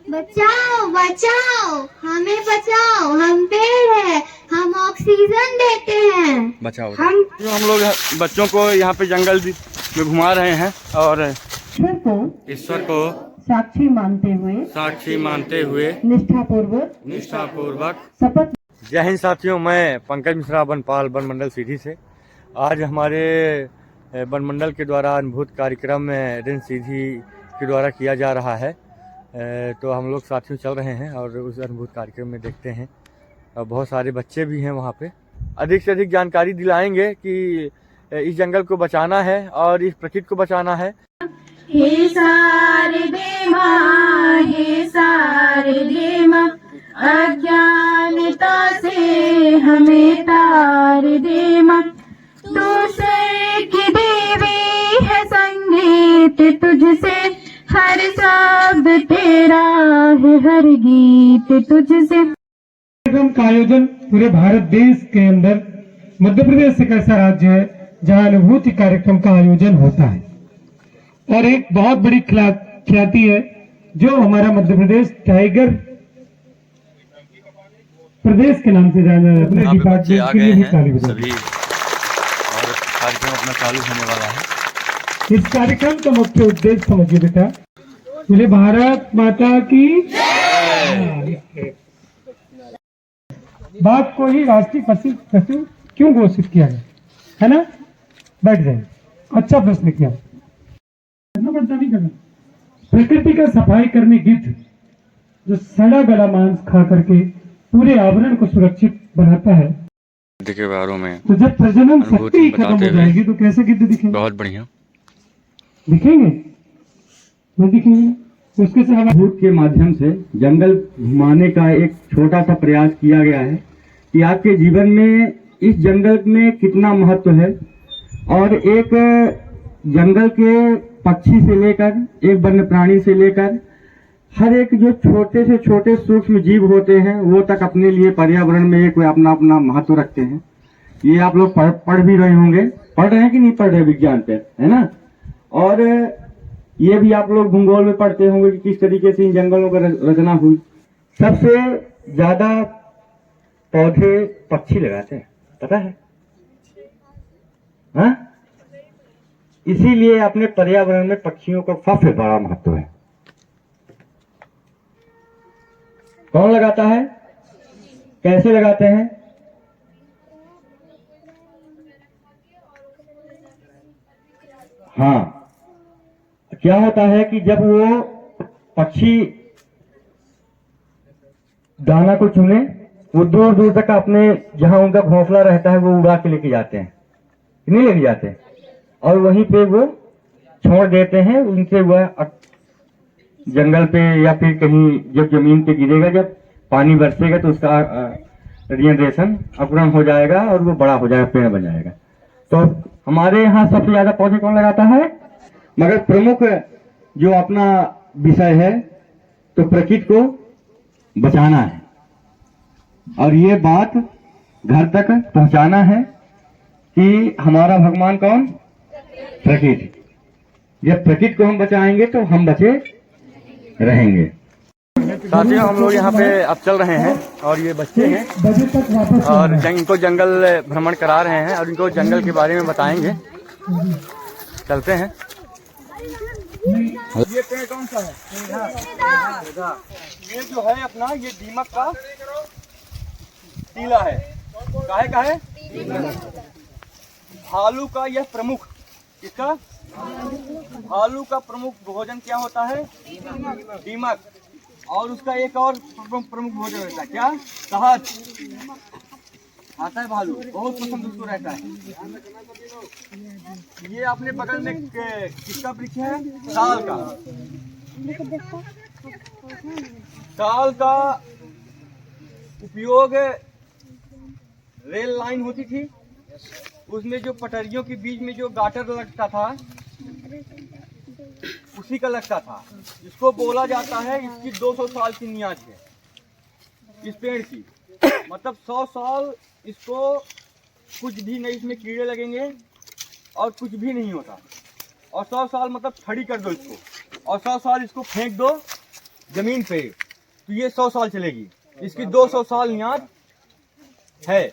बचाओ बचाओ, हमें बचाओ, हम पेड़ हैं, हम ऑक्सीजन देते हैं। बचाओ हम लोग बच्चों को यहाँ पे जंगल में घुमा रहे हैं और ईश्वर को साक्षी मानते हुए निष्ठापूर्वक शपथ। जय हिंद साथियों, मैं पंकज मिश्रा, वनपाल वन मंडल सीधी से। आज हमारे वन मंडल के द्वारा अनुभूत कार्यक्रम रेंज सीधी के द्वारा किया जा रहा है। तो हम लोग साथियों चल रहे हैं और उस अनुभूत कार्यक्रम में देखते हैं और बहुत सारे बच्चे भी हैं वहाँ पे। अधिक से अधिक जानकारी दिलाएंगे कि इस जंगल को बचाना है और इस प्रकृति को बचाना है। हे शारदे माँ, हे शारदे माँ, अज्ञानता से हमें तार दे माँ। तू सर की देवी है, संगीत तुझसे, हर शब्द तेरा है, हर गीत तुझसे। कार्यक्रम का आयोजन पूरे भारत देश के अंदर मध्य प्रदेश एक ऐसा राज्य है जहां अनुभूति कार्यक्रम का आयोजन होता है और एक बहुत बड़ी ख्याति है जो हमारा मध्य प्रदेश टाइगर प्रदेश के नाम से जाना है। अपने डिपार्टमेंट के लिए भी ताली बजाइए। और कार्यक्रम अपना चालू होने वाला है। इस कार्यक्रम का मुख्य उद्देश्य समझिए बेटा। बोले भारत माता की बात को ही राष्ट्रीय पशु क्यों घोषित किया गया है ना। बैठ जाए। अच्छा प्रश्न किया। नहीं करना। प्रकृति का सफाई करने गिद्ध जो सड़ा गला मांस खा करके पूरे आवरण को सुरक्षित बनाता है के बारे में, तो जब प्रजनन शक्ति खत्म हो जाएगी तो कैसे गिद्ध दिखेंगे? बहुत बढ़िया दिखेंगे, नहीं दिखेंगे। उसके से हम भूत के माध्यम से जंगल घुमाने का एक छोटा सा प्रयास किया गया है कि आपके जीवन में इस जंगल में कितना महत्व है और एक जंगल के पक्षी से लेकर एक वन्य प्राणी से लेकर हर एक जो छोटे से छोटे सूक्ष्म जीव होते हैं वो तक अपने लिए पर्यावरण में एक अपना अपना महत्व रखते हैं। ये आप लोग पढ़ भी रहे होंगे, पढ़ रहे हैं कि नहीं पढ़ रहे विज्ञान पे, है ना। और ये भी आप लोग भूगोल में पढ़ते होंगे कि किस तरीके से इन जंगलों का रचना हुई। सबसे ज्यादा पौधे पक्षी लगाते हैं, पता है? हाँ? इसीलिए अपने पर्यावरण में पक्षियों का सबसे बड़ा महत्व है। कौन लगाता है? कैसे लगाते हैं? हाँ, क्या होता है कि जब वो पक्षी दाना को चुने, वो दूर दूर तक अपने जहां उनका घोंसला रहता है वो उड़ा के लेके जाते हैं, नहीं लेके जाते, और वहीं पे वो छोड़ देते हैं। उनसे वह जंगल पे या फिर कहीं जब जमीन पे गिरेगा, जब पानी बरसेगा तो उसका रीजनरेशन अंकुरण हो जाएगा और वो बड़ा हो जाएगा, पेड़ बन जाएगा। तो हमारे यहाँ सबसे ज्यादा पौधे कौन लगाता है? मगर प्रमुख जो अपना विषय है तो प्रकृति को बचाना है और ये बात घर तक पहुंचाना है कि हमारा भगवान कौन? प्रकृति। जब प्रकृति को हम बचाएंगे तो हम बचे रहेंगे। साथियों, हम लोग यहाँ पे अब चल रहे हैं और ये बच्चे हैं और इनको जंगल भ्रमण करा रहे हैं और इनको जंगल के बारे में बताएंगे। चलते हैं। ये पेड़ कौन सा है? ये जो है अपना, ये दीमक का टीला है। काहे का है? भालू का यह प्रमुख, इसका भालू का प्रमुख भोजन क्या होता है? दीमक। और उसका एक और प्रमुख भोजन होता है क्या? शहद आता है। भालू बहुत पसंद उसको रहता है। ये अपने बगल में किसका वृक्ष है? साल का। साल का उपयोग रेल लाइन होती थी, उसमें जो पटरियों के बीच में जो गाटर लगता था उसी का लगता था। इसको बोला जाता है इसकी 200 साल की नियाज है इस पेड़ की। मतलब 100 साल इसको कुछ भी नहीं, इसमें कीड़े लगेंगे और कुछ भी नहीं होता। और 100 साल मतलब खड़ी कर दो इसको और 100 साल इसको फेंक दो जमीन पे तो ये 100 साल चलेगी। इसकी 200 साल मियाद है।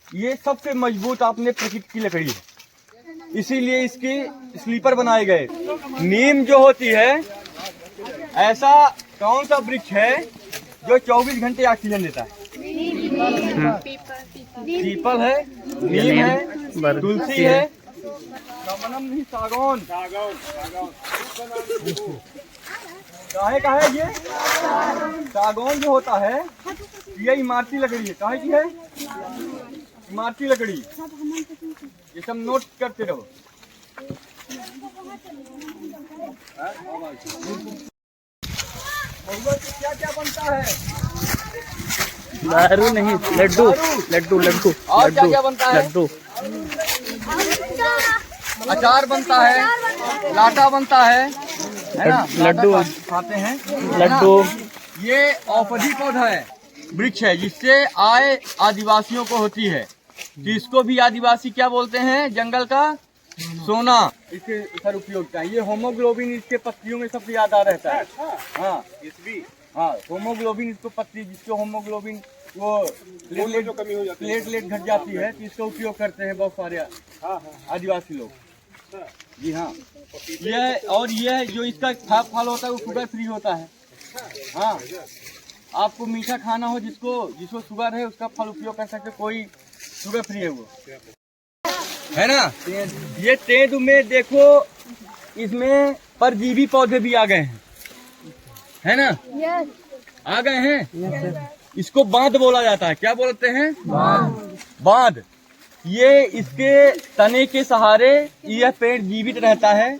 ये सबसे मजबूत आपने प्रकृति की लकड़ी है, इसीलिए इसकी स्लीपर बनाए गए। नीम जो होती है, ऐसा कौन सा वृक्ष है जो 24 घंटे ऑक्सीजन देता है? पीपल है, नीम है, तुलसी है, कमलम नहीं, सागौन। काहे का है ये? सागौन जो होता है ये इमारती लकड़ी है। काहे की है? इमारती लकड़ी। ये सब नोट करते रहो। क्या क्या बनता है? दारू नहीं, लड्डू लड्डू लड्डू। और क्या क्या बनता है? लड्डू, अचार बनता है, लाटा बनता है ना? लड्डू खाते हैं लड्डू। ये औषधि पौधा है, वृक्ष है, जिससे आय आदिवासियों को होती है। तो इसको भी आदिवासी क्या बोलते हैं? जंगल का सोना। इसके सर उपयोगिता है। ये होमोग्लोबिन इसके पत्तियों में सबसे ज्यादा रहता है। हाँ, हाँ, होमोग्लोबिन इसको पत्ती, जिसको होमोग्लोबिन वो प्लेटलेट घट जाती है, तो इसका उपयोग करते हैं बहुत सारे आदिवासी लोग। जी हाँ, ये जो इसका फल होता है वो शुगर फ्री होता है। हाँ, आपको मीठा खाना हो, जिसको शुगर है उसका फल उपयोग कर सकते, कोई शुगर फ्री है वो, है ना? ये तेंदु में देखो, इसमें परजीवी पौधे भी आ गए हैं, है ना? आ गए हैं। इसको बांध बोला जाता है। क्या बोलते हैं? बांध। ये इसके तने के सहारे यह पेड़ जीवित रहता है।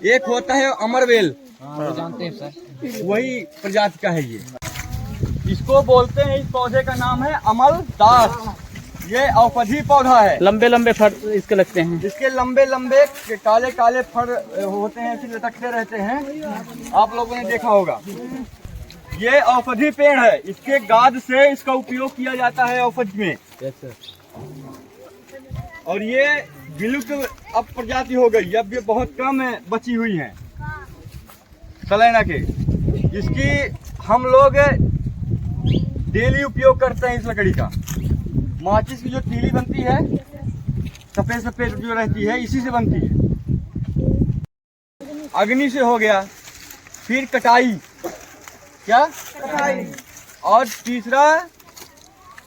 एक होता है अमरवेल, जानते हैं सर, वही प्रजाति का है ये। इसको बोलते हैं, इस पौधे का नाम है अमलदास। ये औषधि पौधा है। लंबे लंबे फल इसके लगते हैं। इसके लंबे लंबे काले काले फल होते हैं, ऐसे लटकते रहते हैं, आप लोगों ने देखा होगा। ये औषधि पेड़ है। इसके गाद से इसका उपयोग किया जाता है औषधि में। और ये विलुप्त अब प्रजाति हो गई, अब ये बहुत कम बची हुई हैं सलैना के। इसकी हम लोग डेली उपयोग करते हैं इस लकड़ी का। माचिस की जो तीली बनती है, सफेद सफेद जो रहती है, इसी से बनती है। अग्नि से हो गया, फिर कटाई। क्या? कटाई। और तीसरा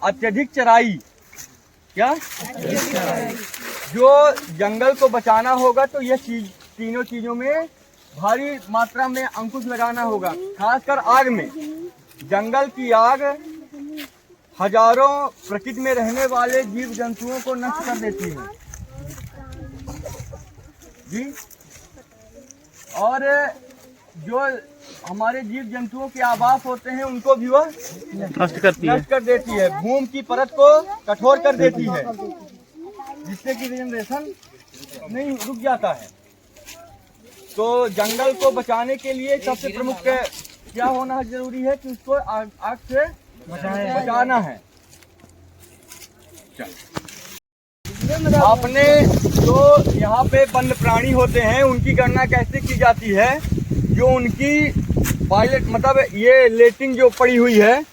अत्यधिक चराई। क्या? जो जंगल को बचाना होगा तो यह तीनों चीजों में भारी मात्रा में अंकुश लगाना होगा। खासकर आग में, जंगल की आग हजारों प्रकृति में रहने वाले जीव जंतुओं को नष्ट कर देती है जी। और जो हमारे जीव जंतुओं के आवास होते हैं उनको भी वह नष्ट कर देती है। भूमि की परत को कठोर कर देती है, जिससे कि जनरेशन नहीं रुक जाता है। तो जंगल को बचाने के लिए सबसे प्रमुख क्या होना जरूरी है कि उसको आग से बचाना है। आपने जो यहाँ पे वन्य प्राणी होते हैं उनकी गणना कैसे की जाती है? जो उनकी पायलट मतलब ये लेटिंग जो पड़ी हुई है,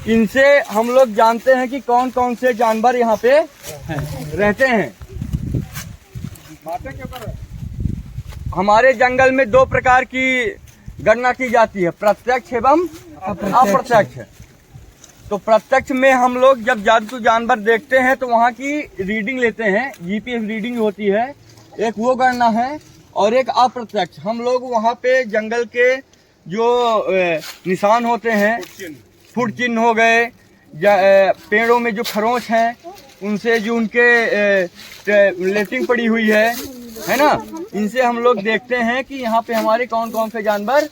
इनसे हम लोग जानते हैं कि कौन कौन से जानवर यहाँ पे रहते हैं। हमारे जंगल में दो प्रकार की गणना की जाती है, प्रत्यक्ष एवं अप्रत्यक्ष। तो प्रत्यक्ष में हम लोग जब जंतु जानवर देखते हैं तो वहाँ की रीडिंग लेते हैं, जीपीएस रीडिंग होती है, एक वो गणना है। और एक अप्रत्यक्ष, हम लोग वहाँ पे जंगल के जो निशान होते हैं, फुट चिन्ह हो गए, पेड़ों में जो खरोंच हैं उनसे जो उनके लेटिंग पड़ी हुई है ना, इनसे हम लोग देखते हैं कि यहाँ पे हमारे कौन कौन से जानवर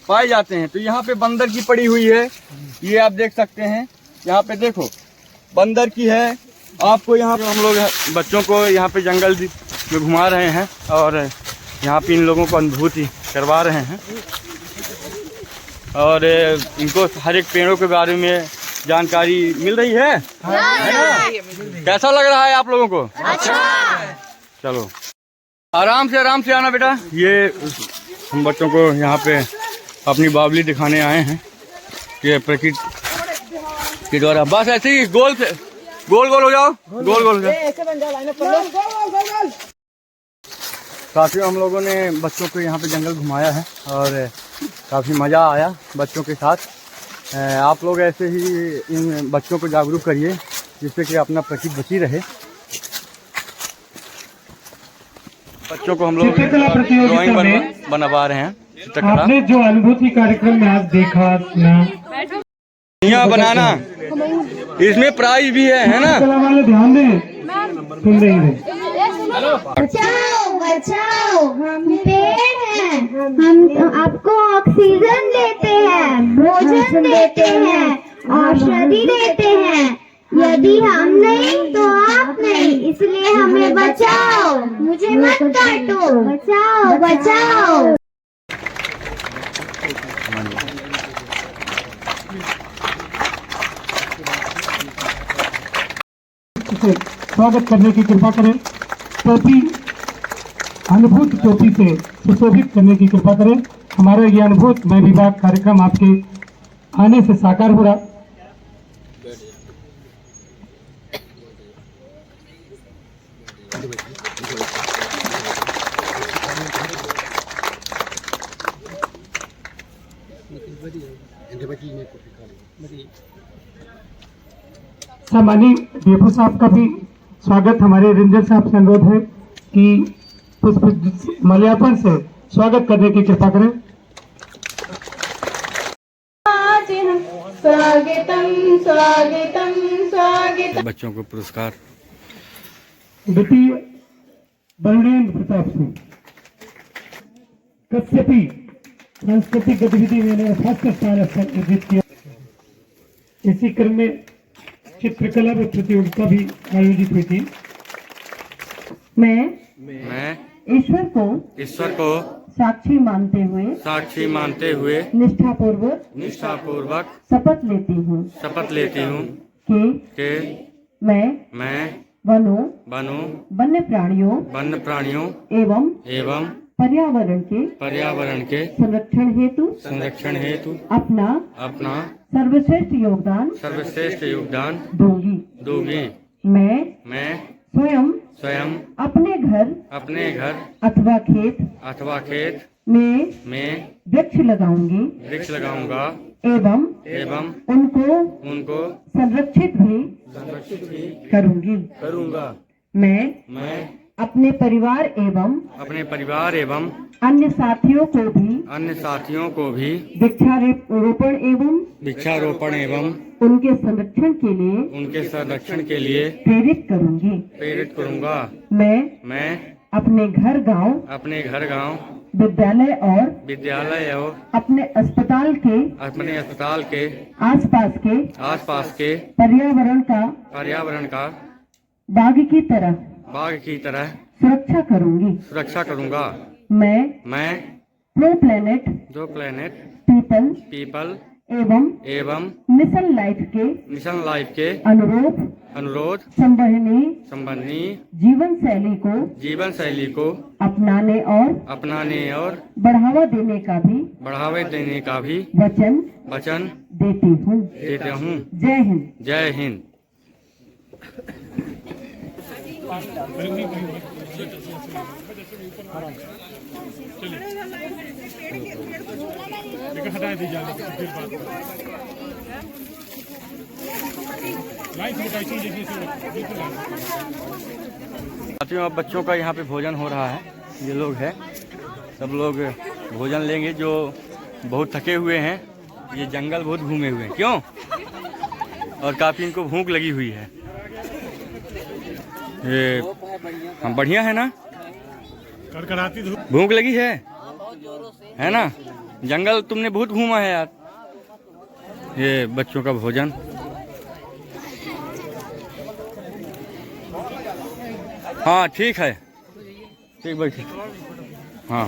पाए जाते हैं। तो यहाँ पे बंदर की पड़ी हुई है, ये आप देख सकते हैं। यहाँ पे देखो बंदर की है। आपको यहाँ पे हम लोग बच्चों को यहाँ पे जंगल में घुमा रहे हैं और यहाँ पे इन लोगों को अनुभूति करवा रहे हैं और इनको हर एक पेड़ों के बारे में जानकारी मिल रही है ना? कैसा लग रहा है आप लोगों को? अच्छा। चलो आराम से आना बेटा। ये हम बच्चों को यहाँ पे अपनी बावली दिखाने आए हैं। ये प्रकृति के द्वारा बस ऐसे ही गोल से गोल गोल हो जाओ, गोल गोल हो जाओ। साथियों हम लोगों ने बच्चों को यहाँ पे जंगल घुमाया है और काफ़ी मज़ा आया बच्चों के साथ। आप लोग ऐसे ही इन बच्चों को जागरूक करिए जिससे कि अपना प्रकृति बची रहे। बच्चों को हम लोग चित्रकला प्रतियोगिता ड्राइंग में बनवा रहे हैं। चित्रकला आपने जो अनुभूति कार्यक्रम में आज देखा सुना, यहाँ बनाना इसमें प्राइज भी है ना। कला वाले ध्यान दें, सुन रही है। बचाओ बचाओ हम पेड़ हैं, हम आपको ऑक्सीजन देते हैं, भोजन देते हैं, औषधि देते हैं। यदि हम नहीं तो आप नहीं, इसलिए हमें बचाओ। मुझे मत काटो, बचाओ बचाओ। स्वागत करने की कृपा करें। टोपी अनुभूत टोपी से सुशोभित करने की कृपा करें। हमारा ये अनुभूत में विभाग कार्यक्रम आपके आने से साकार हो रहा। सम्मानीय डीएफओ साहब का भी स्वागत। हमारे रेंजर साहब से अनुरोध है कि पुष्प माल्यार्पण से स्वागत करने की कृपा करें। स्वागतम स्वागतम स्वागतम। बच्चों को पुरस्कार द्वितीय बलवीरेंद्र प्रताप सिंह कश्यपी सांस्कृतिक गतिविधि में फर्स्ट स्थान अर्जित किया। इसी क्रम में चित्रकला प्रतियोगिता भी आयोजित हुई थी। मैं ईश्वर को साक्षी मानते हुए निष्ठापूर्वक शपथ लेती हूँ कि मैं वनों वन्य प्राणियों एवं पर्यावरण के संरक्षण हेतु अपना सर्वश्रेष्ठ योगदान दूंगी। मैं स्वयं अपने घर अथवा खेत में वृक्ष लगाऊंगा एवं उनको संरक्षित भी करूंगा। मैं अपने परिवार एवं अन्य साथियों को भी वृक्षारोपण एवं उनके संरक्षण के लिए प्रेरित करूंगा। मैं अपने घर गांव विद्यालय और अपने अस्पताल के आसपास के पर्यावरण का बाघ की तरह सुरक्षा करूंगा। मैं दो प्लेनेट पीपल एवं मिशन लाइफ के अनुरोध संबंधी जीवन शैली को अपनाने और बढ़ावा देने का भी वचन देती हूँ। जय हिंद। जय हिंद। साथियों अब बच्चों का यहाँ पे भोजन हो रहा है। ये लोग हैं, सब लोग भोजन लेंगे जो बहुत थके हुए हैं। ये जंगल बहुत घूमे हुए हैं, क्यों? और काफ़ी इनको भूख लगी हुई है। ये हम बढ़िया है ना, भूख लगी है ना। जंगल तुमने बहुत घूमा है यार। ये बच्चों का भोजन। हाँ ठीक है, ठीक भाई, हाँ।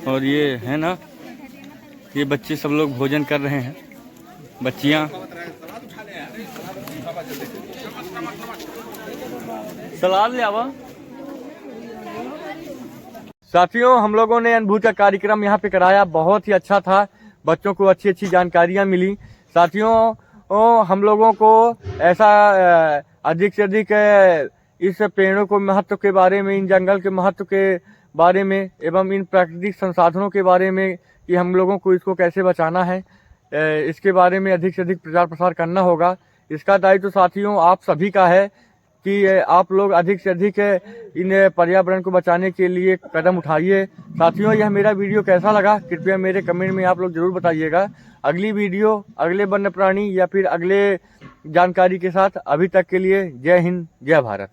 और ये है ना, ये बच्चे सब लोग भोजन कर रहे हैं, बच्चियाँ। सलाद ले आवा। साथियों हम लोगों ने अनुभूति का कार्यक्रम यहाँ पे कराया, बहुत ही अच्छा था। बच्चों को अच्छी अच्छी जानकारियाँ मिली। साथियों हम लोगों को ऐसा अधिक से अधिक इस पेड़ों को महत्व के बारे में, इन जंगल के महत्व के बारे में एवं इन प्राकृतिक संसाधनों के बारे में कि हम लोगों को इसको कैसे बचाना है, इसके बारे में अधिक से अधिक प्रचार प्रसार करना होगा। इसका दायित्व तो साथियों आप सभी का है कि आप लोग अधिक से अधिक इन पर्यावरण को बचाने के लिए कदम उठाइए। साथियों यह मेरा वीडियो कैसा लगा कृपया मेरे कमेंट में आप लोग जरूर बताइएगा। अगली वीडियो अगले वन्य प्राणी या फिर अगले जानकारी के साथ, अभी तक के लिए जय हिंद, जय भारत।